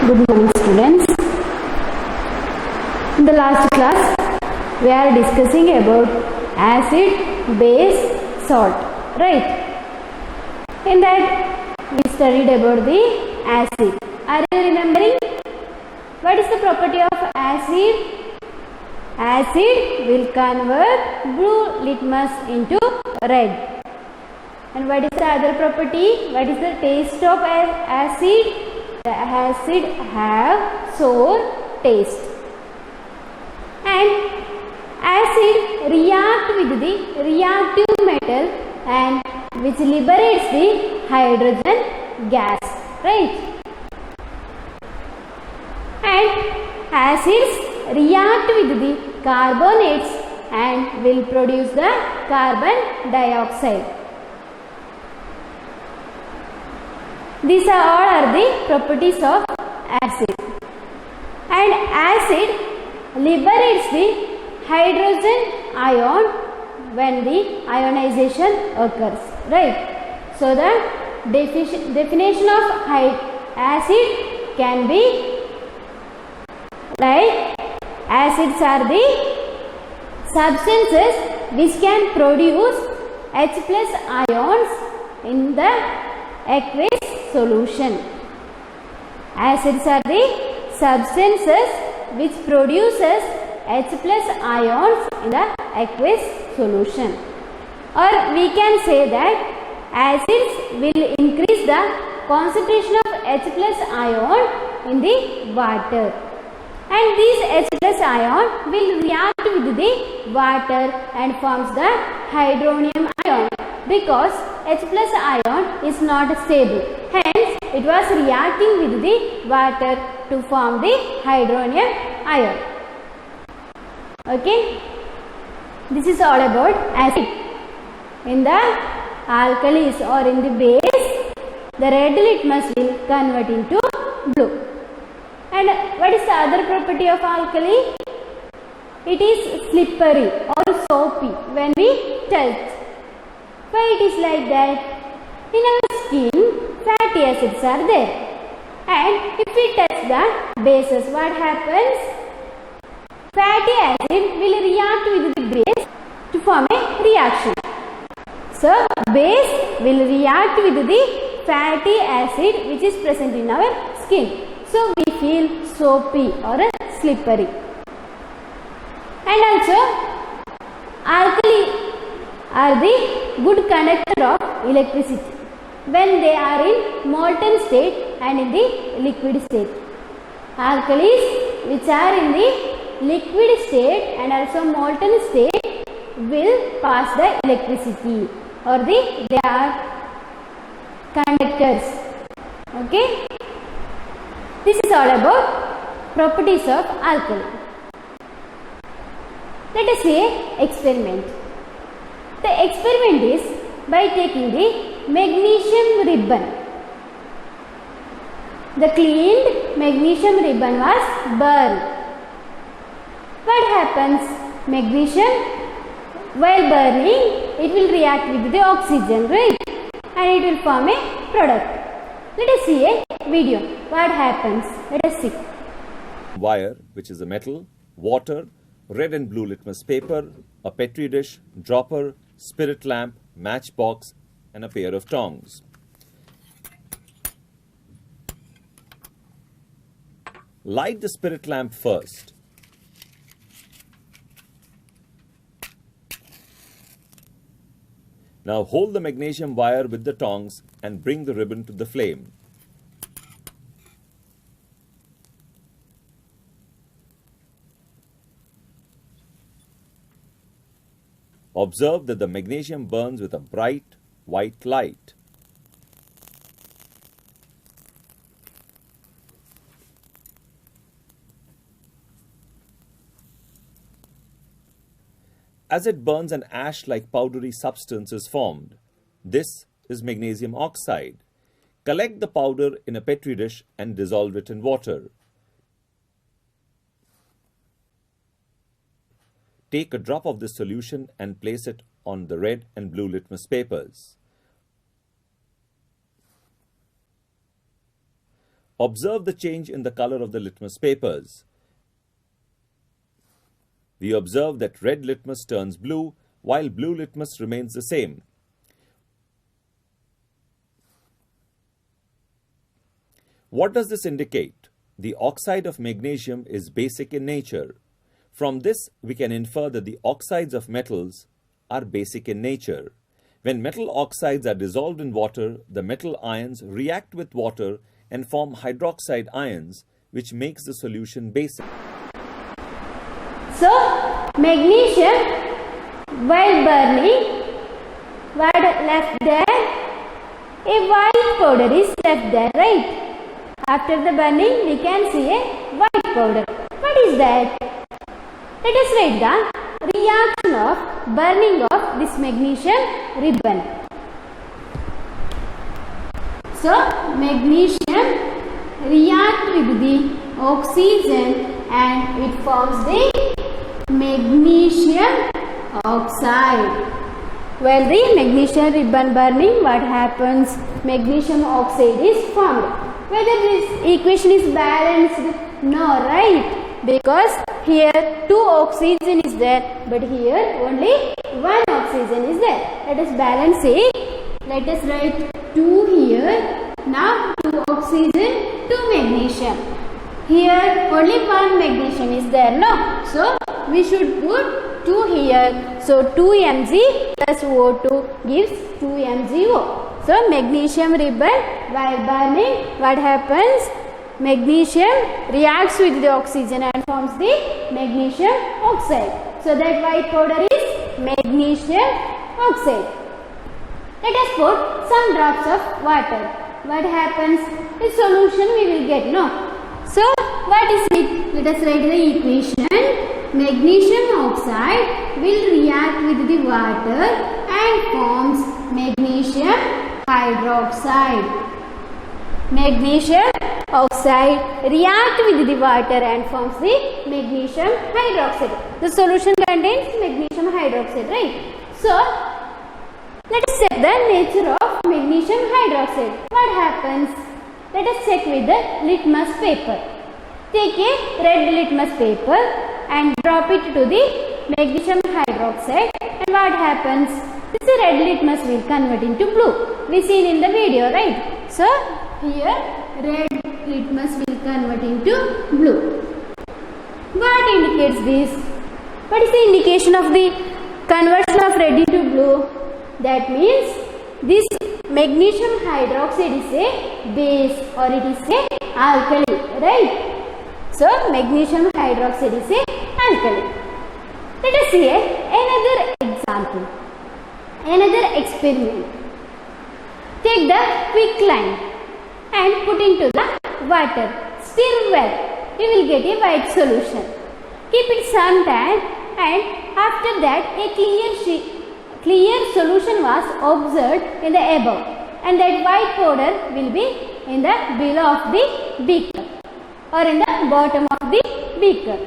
Good morning, students. In the last class, we are discussing about acid, base, salt, right? In that, we studied about the acid. Are you remembering? What is the property of acid? Acid will convert blue litmus into red. And what is the other property? What is the taste of acid? The acid have sour taste. And acid react with the reactive metal and which liberates the hydrogen gas, right? And acids react with the carbonates and will produce the carbon dioxide. These are the properties of acid. And acid liberates the hydrogen ion when the ionization occurs, right? So the definition of acid can be like acids are the substances which can produce H plus ions in the aqueous solution. Acids are the substances which produces H plus ions in the aqueous solution. Or we can say that acids will increase the concentration of H plus ion in the water. And this H plus ion will react with the water and forms the hydronium ion because H plus ion is not stable. Hence, it was reacting with the water to form the hydronium ion. Okay. This is all about acid. In the alkalis or in the base, the red litmus will convert into blue. And what is the other property of alkali? It is slippery or soapy when we touch. Why it is like that? In our skin, fatty acids are there. And if we touch the bases, what happens? Fatty acid will react with the base to form a reaction. So, base will react with the fatty acid which is present in our skin. So, we feel soapy or slippery. And also, alkali are the good conductor of electricity when they are in molten state and in the liquid state. Alkalis which are in the liquid state and also molten state will pass the electricity or they are conductors. Okay. This is all about properties of alkali. Let us see an experiment. The experiment is by taking the magnesium ribbon. The cleaned magnesium ribbon was burned. What happens? Magnesium, while burning, it will react with the oxygen, right? And it will form a product. Let us see a video. What happens? Let us see. Wire, which is a metal, water, red and blue litmus paper, a petri dish, dropper, spirit lamp, matchbox, and a pair of tongs. Light the spirit lamp first. Now hold the magnesium wire with the tongs and bring the ribbon to the flame. Observe that the magnesium burns with a bright white light. As it burns, an ash-like powdery substance is formed. This is magnesium oxide. Collect the powder in a petri dish and dissolve it in water. Take a drop of this solution and place it on the red and blue litmus papers. Observe the change in the color of the litmus papers. We observe that red litmus turns blue while blue litmus remains the same. What does this indicate? The oxide of magnesium is basic in nature. From this, we can infer that the oxides of metals are basic in nature. When metal oxides are dissolved in water, the metal ions react with water and form hydroxide ions, which makes the solution basic. So, magnesium, while burning, what left there? A white powder is left there, right? After the burning, we can see a white powder. What is that? Let us write the reaction of burning of this magnesium ribbon. So, magnesium react with the oxygen and it forms the magnesium oxide. While the magnesium ribbon burning, what happens? Magnesium oxide is formed. Whether this equation is balanced? No, right? Because here 2 oxygen is there, but here only 1 oxygen is there. Let us balance it. Let us write 2 here. Now 2 oxygen, 2 magnesium. Here only 1 magnesium is there, no? So we should put 2 here. So 2 Mg plus O2 gives 2 MgO. So magnesium ribbon, while burning, what happens? Magnesium reacts with the oxygen and forms the magnesium oxide. So that white powder is magnesium oxide. Let us put some drops of water. What happens? The solution we will get, no? So what is it? Let us write the equation. Magnesium oxide will react with the water and forms magnesium hydroxide. Magnesium oxide react with the water and forms the magnesium hydroxide. The solution contains magnesium hydroxide, right? So, let us check the nature of magnesium hydroxide. What happens? Let us check with the litmus paper. Take a red litmus paper and drop it to the magnesium hydroxide, and what happens? This red litmus will convert into blue. We seen in the video, right? So, here red litmus will convert into blue. What indicates this? What is the indication of the conversion of red into blue? That means this magnesium hydroxide is a base or it is a alkali, right? So magnesium hydroxide is a alkali. Let us see another example, another experiment. Take the quicklime and put into the water. Stir well. You will get a white solution. Keep it some time, and after that a clear solution was observed in the above, and that white powder will be in the below of the beaker or in the bottom of the beaker.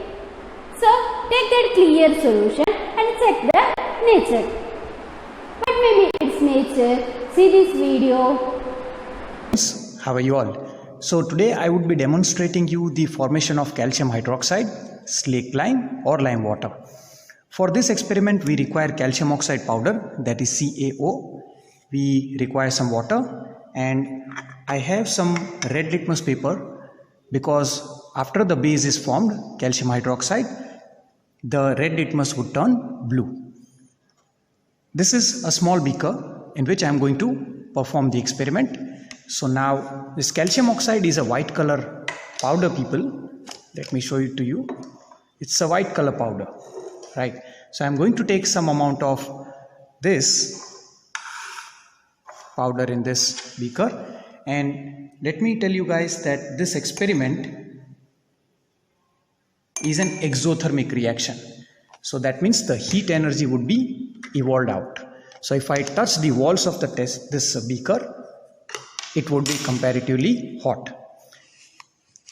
So take that clear solution and check the nature. What may be its nature? See this video. How are you all? So today I would be demonstrating you the formation of calcium hydroxide, slake lime or lime water. For this experiment we require calcium oxide powder, that is CaO. We require some water, and I have some red litmus paper because after the base is formed, calcium hydroxide, the red litmus would turn blue. This is a small beaker in which I am going to perform the experiment. So now this calcium oxide is a white color powder, people. Let me show it to you. It's a white color powder, right? So I'm going to take some amount of this powder in this beaker, and let me tell you guys that this experiment is an exothermic reaction. So that means the heat energy would be evolved out. So if I touch the walls of this beaker, it would be comparatively hot.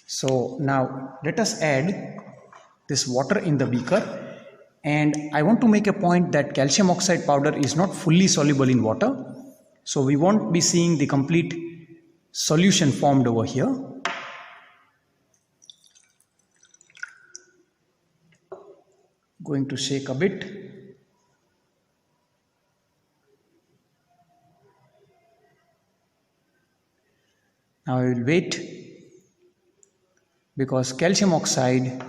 So now let us add this water in the beaker, and I want to make a point that calcium oxide powder is not fully soluble in water, so we won't be seeing the complete solution formed over here. going to shake a bit. Now I will wait, because calcium oxide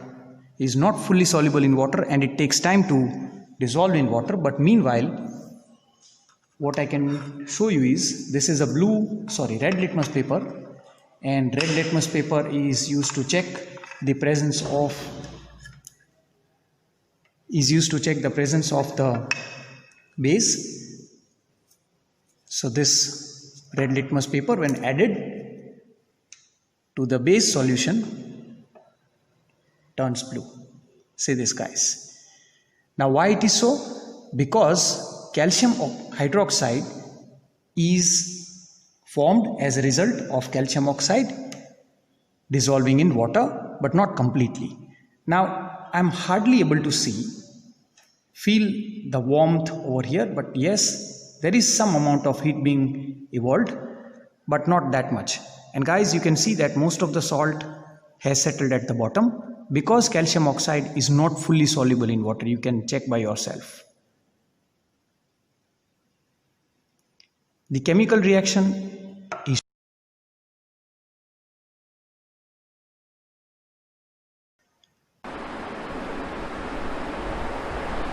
is not fully soluble in water and it takes time to dissolve in water. But meanwhile, what I can show you is, this is a red litmus paper, and red litmus paper is used to check the presence of the base. So this red litmus paper, when added to the base solution, turns blue. See this, guys. Now why it is so? Because calcium hydroxide is formed as a result of calcium oxide dissolving in water, but not completely. Now I am hardly able to feel the warmth over here, but yes, there is some amount of heat being evolved, but not that much. And guys, you can see that most of the salt has settled at the bottom, because calcium oxide is not fully soluble in water. You can check by yourself. The chemical reaction is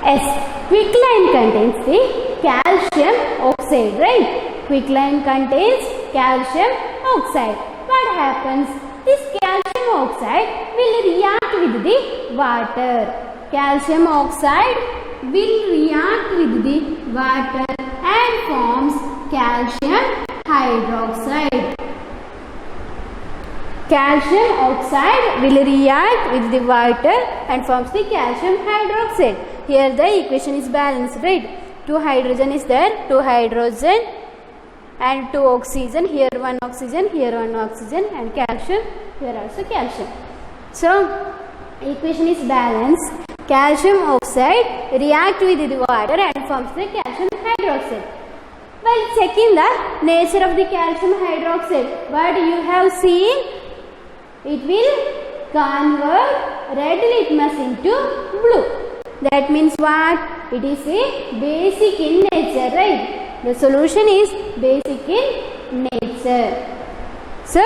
S. Quicklime contains the calcium oxide, right? Quicklime contains calcium oxide. What happens? This calcium oxide will react with the water. Calcium oxide will react with the water and forms calcium hydroxide. Calcium oxide will react with the water and forms the calcium hydroxide. Here the equation is balanced, right? 2 hydrogen is there, 2 hydrogen and 2 oxygen. Here 1 oxygen, here 1 oxygen, and calcium, here also calcium. So equation is balanced. Calcium oxide react with the water and forms the calcium hydroxide. While checking the nature of the calcium hydroxide, what you have seen, it will convert red litmus into blue. That means what? It is a basic in nature, right? The solution is basic in nature. So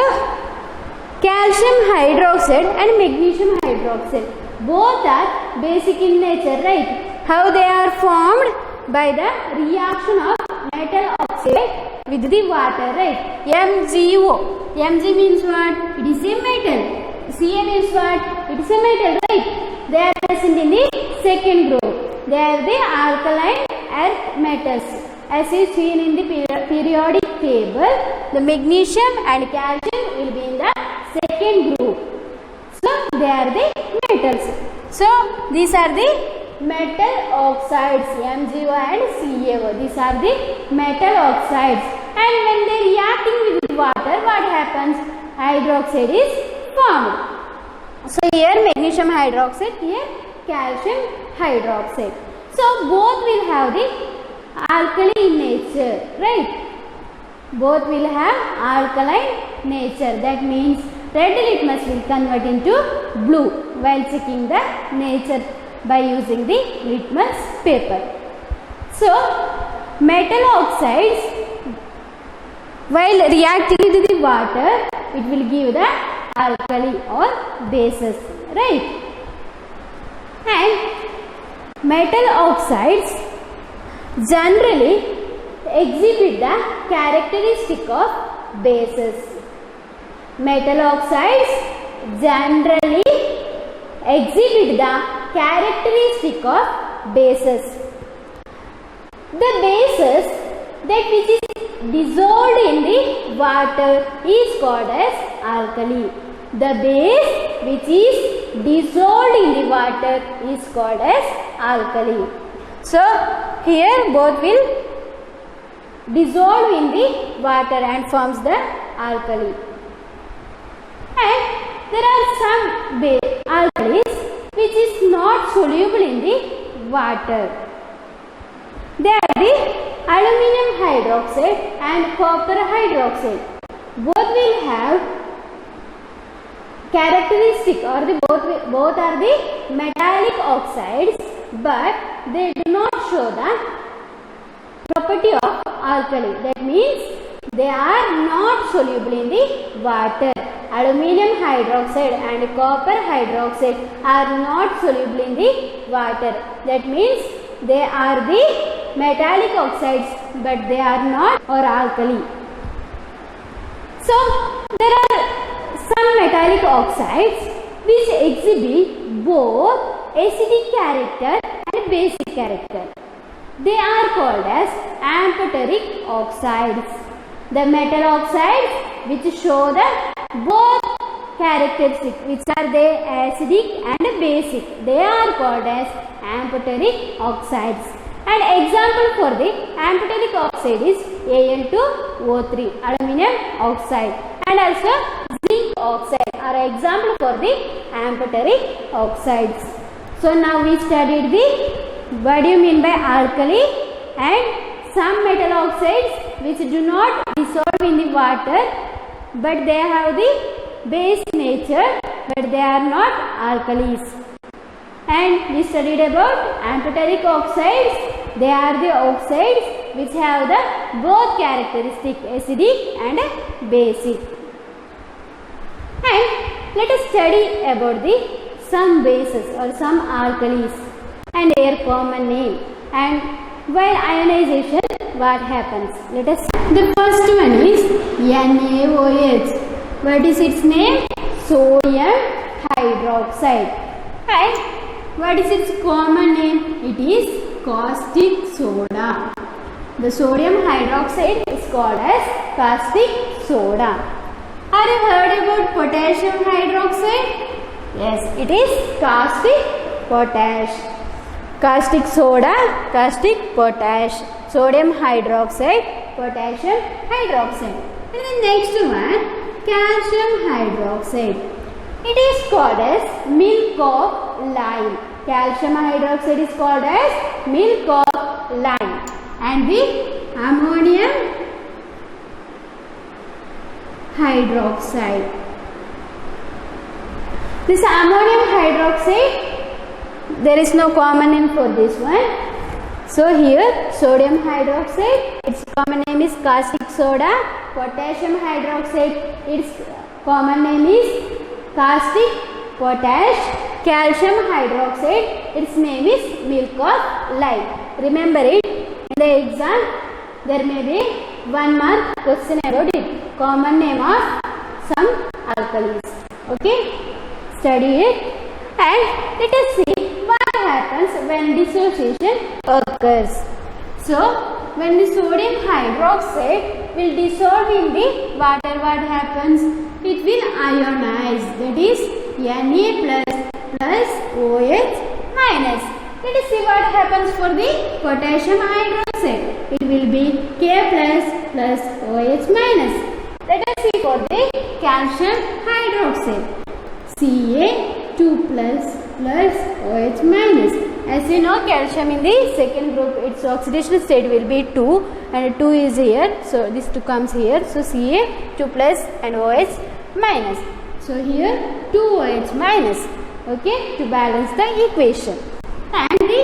calcium hydroxide and magnesium hydroxide, both are basic in nature, right? How they are formed? By the reaction of metal oxide with the water, right? MgO. Mg means what? It is a metal. Ca means what? It is a metal, right? They are present in the second group. They are the alkaline earth metals. As is seen in the periodic table, the magnesium and calcium will be in the second group. So they are the metals. So these are the metal oxides, MgO and CaO. These are the metal oxides. And when they reacting with water, what happens? Hydroxide is formed. So here magnesium hydroxide, here calcium hydroxide. So both will have the alkali in nature, right? Both will have alkaline nature. That means red litmus will convert into blue while checking the nature by using the litmus paper. So metal oxides, while reacting with the water, it will give the alkali or bases, right? And metal oxides generally exhibit the characteristic of bases. Metal oxides generally exhibit the characteristic of bases. The bases that which is dissolved in the water is called as alkali. The base which is dissolved in the water is called as alkali. So here both will dissolve in the water and forms the alkali. And there are some alkalis which is not soluble in the water. They are the aluminum hydroxide and copper hydroxide. Both will have characteristic, or both are the metallic oxides but they do not show the property of alkali. That means they are not soluble in the water. Aluminium hydroxide and copper hydroxide are not soluble in the water. That means they are the metallic oxides, but they are not or alkali. So there are some metallic oxides which exhibit both acidic character and basic character. They are called as amphoteric oxides. The metal oxides which show the both characteristics, which are they acidic and basic, they are called as amphoteric oxides. An example for the amphoteric oxide is Al2O3, aluminium oxide, and also zinc oxide are example for the amphoteric oxides. So now we studied the what do you mean by alkali and some metal oxides which do not dissolve in the water, but they have the base nature, but they are not alkalis. And we studied about amphoteric oxides. They are the oxides which have the both characteristic acidic and basic. And let us study about the some bases or some alkalis and their common name, and while ionization what happens. Let us see. The first one is NaOH. What is its name? Sodium hydroxide. And what is its common name? It is caustic soda. The sodium hydroxide is called as caustic soda. Have you heard about potassium hydroxide? Yes, it is caustic potash. Caustic soda, caustic potash, sodium hydroxide, potassium hydroxide. And the next one, calcium hydroxide. It is called as milk of lime. Calcium hydroxide is called as milk of lime. And the ammonium hydroxide. This ammonium hydroxide, there is no common name for this one. So here sodium hydroxide, its common name is caustic soda. Potassium hydroxide, its common name is caustic potash. Calcium hydroxide, its name is milk of lime. Remember it. In the exam, there may be 1 mark question about it. Common name of some alkalis. Okay, study it. And let us see what happens when dissociation occurs. So, when the sodium hydroxide will dissolve in the water, what happens? It will ionize, that is Na plus OH minus. Let us see what happens for the potassium hydroxide. It will be K plus OH minus. Let us see for the calcium hydroxide. Ca2 plus OH minus. As you know, calcium in the second group, its oxidation state will be 2 and 2 is here. So this 2 comes here. So Ca2 plus and OH minus. So here 2 OH minus. Okay, to balance the equation. And the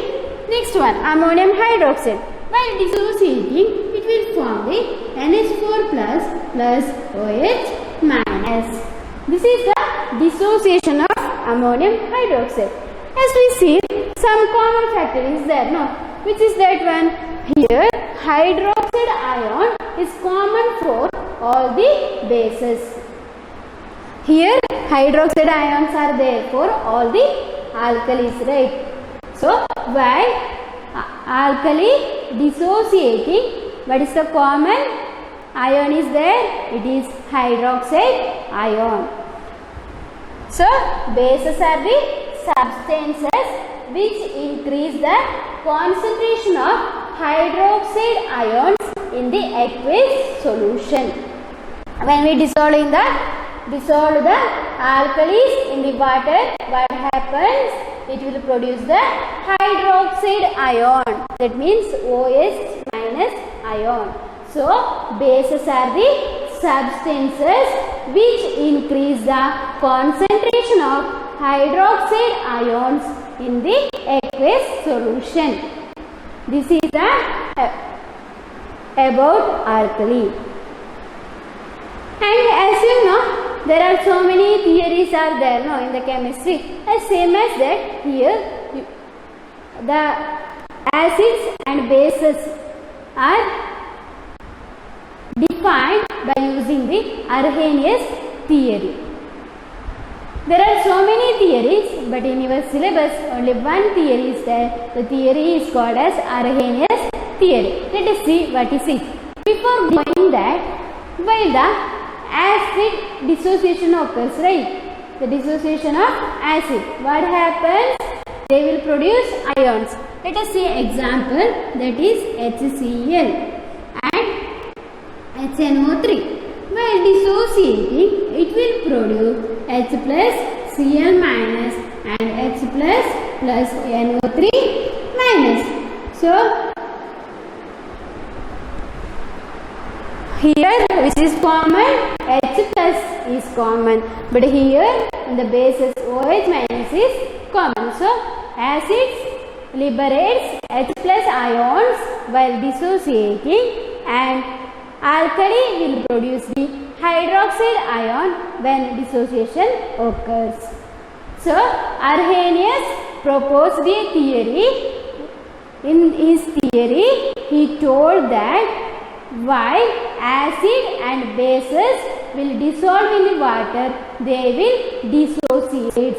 next one, ammonium hydroxide. While dissociating, it will form the NH4 plus OH minus. This is the dissociation of ammonium hydroxide. As we see, some common factor is there, no? Which is that one? Here, hydroxide ion is common for all the bases. Here, hydroxide ions are there for all the alkalis, right? So, while alkali dissociating, what is the common ion is there? It is hydroxide ion. So, bases are the substances which increase the concentration of hydroxide ions in the aqueous solution. When we dissolve the alkalis in the water, what happens? It will produce the hydroxide ion. That means OH minus ion. So, bases are the substances which increase the concentration of hydroxide ions in the aqueous solution. This is the about alkali. And as you know, there are so many theories are there no, in the chemistry. Same as that, here the acids and bases are defined by using the Arrhenius theory. There are so many theories, but in your syllabus only one theory is there. The theory is called as Arrhenius theory. Let us see what is it. Before knowing that, while the acid dissociation occurs, right? The dissociation of acid, what happens? They will produce ions. Let us see example, that is HCl and HNO3. While dissociating, it will produce H plus Cl minus and H plus NO3 minus. So here which is common, H plus is common, but here in the bases OH minus is common. So acids liberates H plus ions while dissociating, and alkali will produce the hydroxide ion when dissociation occurs. So Arrhenius proposed the theory. In his theory, he told that while acid and bases will dissolve in the water, they will dissociate.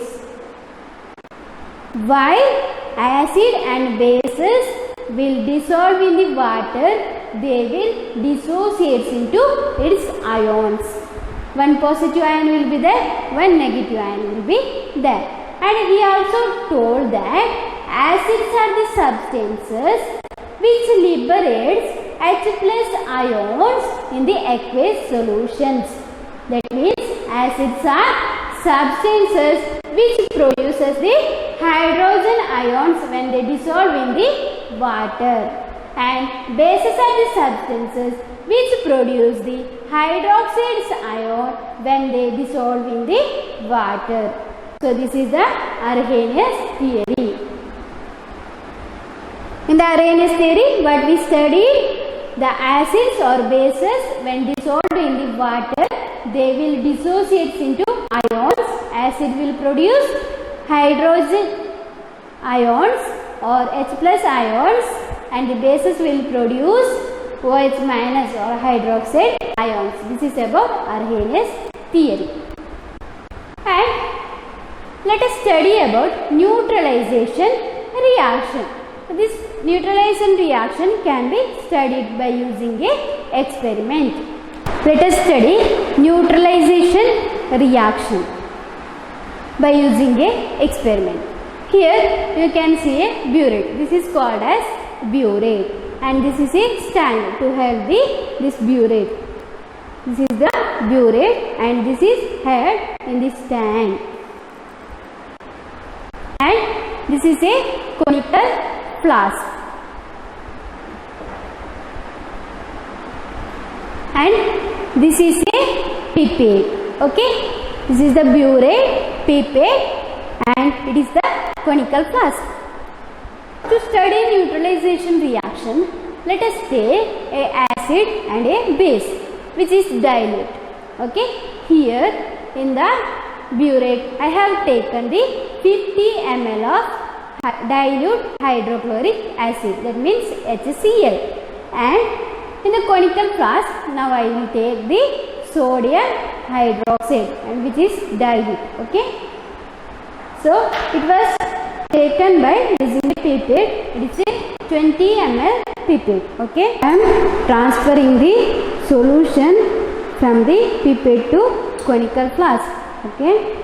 While acid and bases will dissolve in the water, they will dissociate into its ions. One positive ion will be there, one negative ion will be there. And he also told that acids are the substances which liberates H plus ions in the aqueous solutions. That means acids are substances which produces the hydrogen ions when they dissolve in the water, and bases are the substances which produce the hydroxides ion when they dissolve in the water. So this is the Arrhenius theory. In the Arrhenius theory, what we studied, the acids or bases when dissolved in the water, they will dissociate into ions. Acid will produce hydrogen ions or H plus ions, and the bases will produce OH minus or hydroxide ions. This is about Arrhenius theory. And let us study about neutralization reaction. This neutralization reaction can be studied by using a experiment. Let us study neutralization reaction by using a experiment. Here you can see a burette. This is called as burette, and this is a stand to hold this burette. This is the burette and this is held in the stand, and this is a conical flask, and this is a pipette. Okay, this is the burette, pipette, and it is the conical flask. To study neutralization reaction, let us take a acid and a base which is dilute. Okay, here in the burette I have taken the 50 ml of dilute hydrochloric acid, that means HCl, and in the conical flask now I will take the sodium hydroxide, and which is dilute. Okay, so it was taken by using the pipette. It is a 20 ml pipette. Okay, I am transferring the solution from the pipette to conical flask. Okay,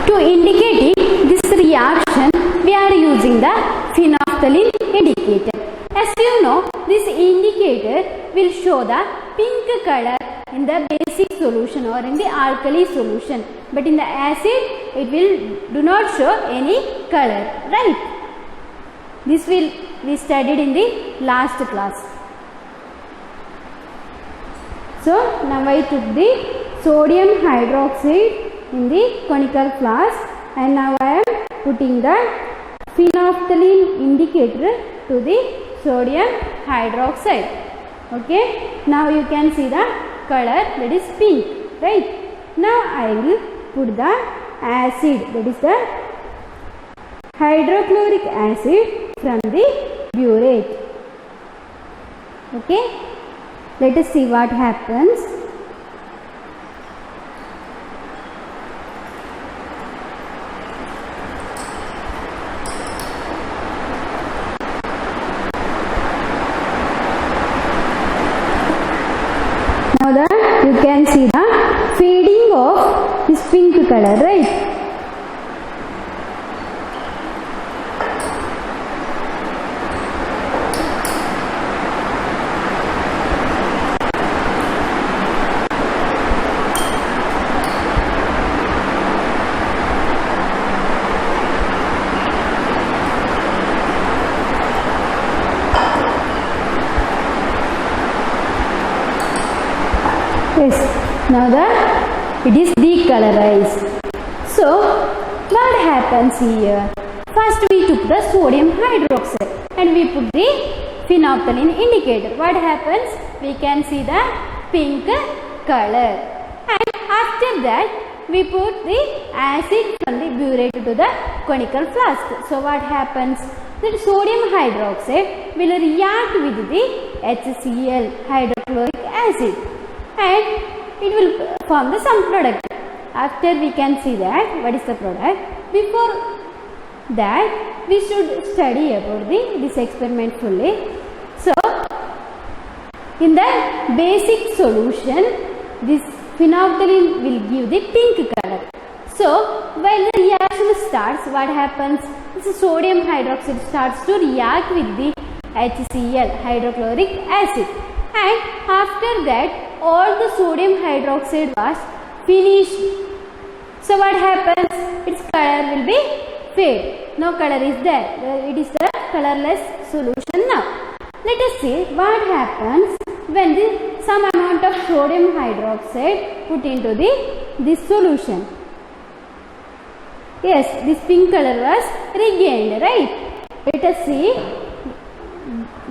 to indicate this reaction, we are using the phenolphthalein indicator. As you know, this indicator will show the pink color in the basic solution or in the alkali solution, but in the acid it will do not show any color, right? This will we studied in the last class. So now I took the sodium hydroxide in the conical flask, and now I am putting the phenolphthalein indicator to the sodium hydroxide. Okay, now you can see the color, that is pink, right? Now I will put the acid, that is the hydrochloric acid from the burette. Okay, let us see what happens. Now you can see the fading of this pink color, right? Yes, now it is decolorized. So what happens here? First we took the sodium hydroxide and we put the phenolphthalein indicator. What happens? We can see the pink color, and after that we put the acid from the burette to the conical flask. So what happens? The sodium hydroxide will react with the HCl, hydrochloric acid, and it will form the some product. After we can see that what is the product. Before that we should study about this experiment fully. So in the basic solution, this phenolphthalein will give the pink color. So while the reaction starts, what happens? This sodium hydroxide starts to react with the HCl, hydrochloric acid, and after that all the sodium hydroxide was finished. So what happens? Its color will be fade. No color is there. It is the colorless solution now. Let us see what happens when some amount of sodium hydroxide put into this solution. Yes, this pink color was regained, right? Let us see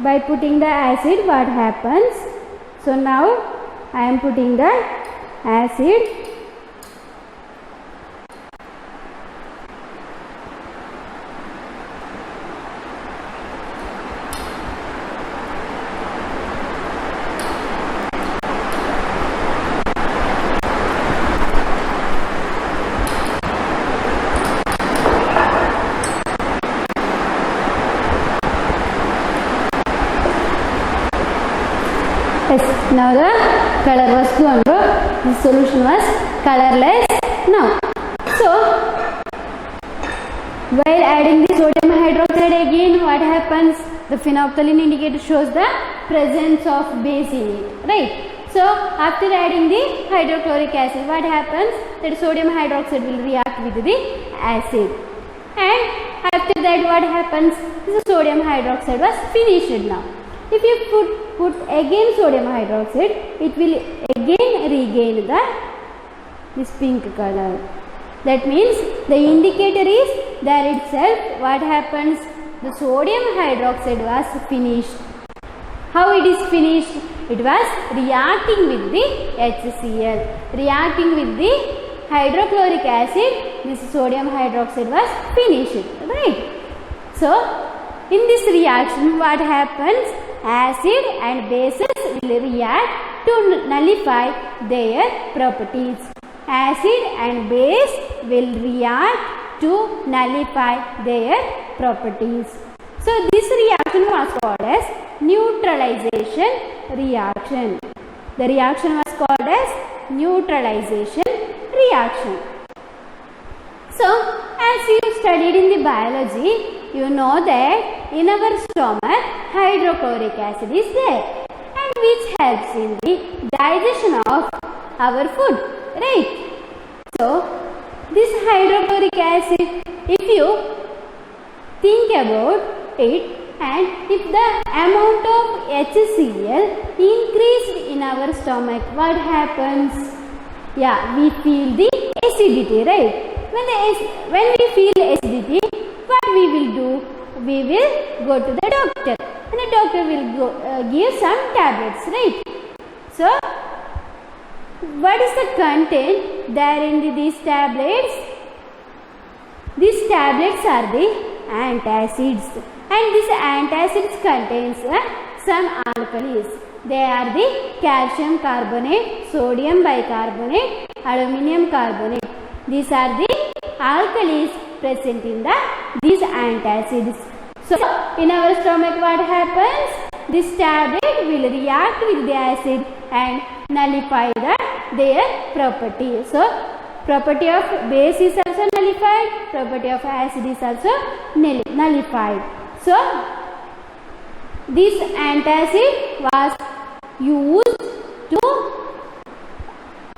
by putting the acid what happens. So now I am putting the acid. Yes, now the color was gone. The solution was colorless now. So while adding the sodium hydroxide again, what happens? The phenolphthalein indicator shows the presence of base in it, right? So after adding the hydrochloric acid, what happens? That sodium hydroxide will react with the acid, and after that what happens? The sodium hydroxide was finished now. If you put again sodium hydroxide, it will again regain this pink color. That means the indicator is there itself. What happens? The sodium hydroxide was finished. How it is finished? It was reacting with the HCl, reacting with the hydrochloric acid. This sodium hydroxide was finished, right? So in this reaction, what happens? Acid and bases will react to nullify their properties. Acid and base will react to nullify their properties. So this reaction was called as neutralization reaction. The reaction was called as neutralization reaction. So as you studied in the biology, you know that in our stomach hydrochloric acid is there, and which helps in the digestion of our food, right? So this hydrochloric acid, if you think about it, And if the amount of HCl increased in our stomach, what happens? Yeah, we feel the acidity, right? When we feel acidity, what we will do? We will go to the doctor, and the doctor will give some tablets, right? So, what is the content there in these tablets? These tablets are the antacids, and these antacids contains some alkalis. They are the calcium carbonate, sodium bicarbonate, aluminum carbonate. These are the alkalis present in these antacids. So, in our stomach what happens? This tablet will react with the acid and nullify their property. So, property of base is also nullified, property of acid is also nullified. So, this antacid was used to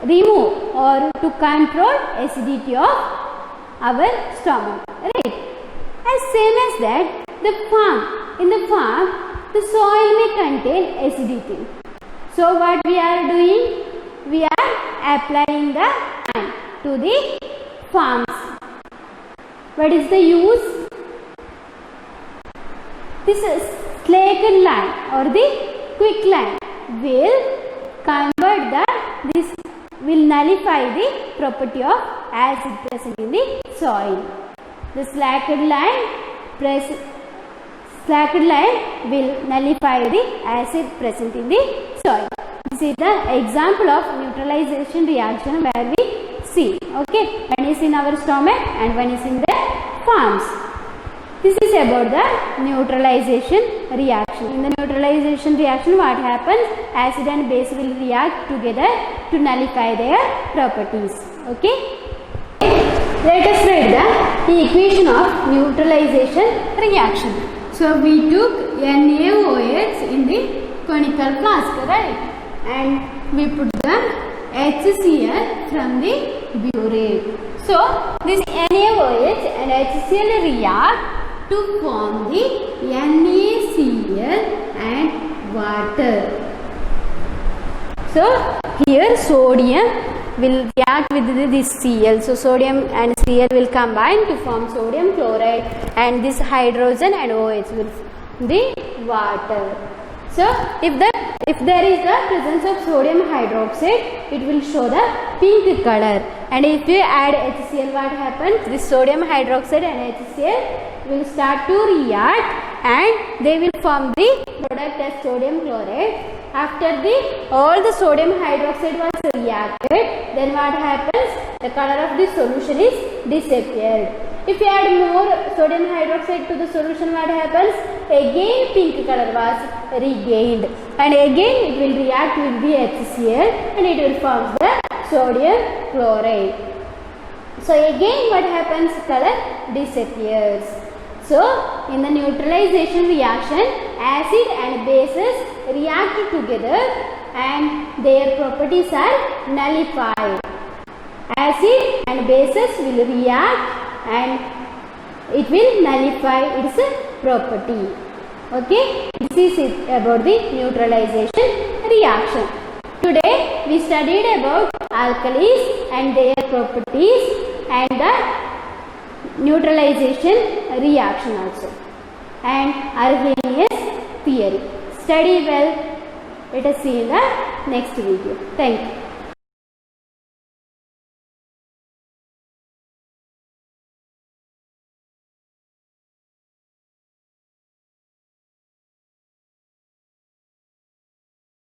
remove or to control acidity of our stomach, right? As same as that, in the farm, the soil may contain acidity. So what we are doing? We are applying the lime to the farms. What is the use? This slaked lime or the quick lime will nullify the property of acid present in the soil. The slaked lime will nullify the acid present in the soil. This is the example of neutralization reaction where we see. Okay, one is in our stomach and one is in the farms. This is about the neutralization reaction. In the neutralization reaction, what happens? Acid and base will react together to nullify their properties. Okay. Let us write the equation of neutralization reaction. So we took NaOH in the conical flask, right? And we put the HCl from the burette. So this NaOH and HCl react to form the NaCl and water. So here sodium will react with this Cl. So sodium and Cl will combine to form sodium chloride, and this hydrogen and OH will form the water. So if there is the presence of sodium hydroxide, it will show the pink color. And if you add HCl, what happens? This sodium hydroxide and HCl will start to react and they will form the product as sodium chloride. After all the sodium hydroxide was reacted, then what happens? The color of the solution is disappeared. If you add more sodium hydroxide to the solution, what happens? Again pink color was regained, and again it will react with the HCl and it will form the sodium chloride. So again what happens? Color disappears. So in the neutralization reaction, acid and bases react together and their properties are nullified. Acid and bases will react and it will nullify its property. Okay, this is it about the neutralization reaction. Today we studied about alkalis and their properties and the neutralization reaction also, and Arrhenius theory. Study well. Let us see in the next video. Thank you.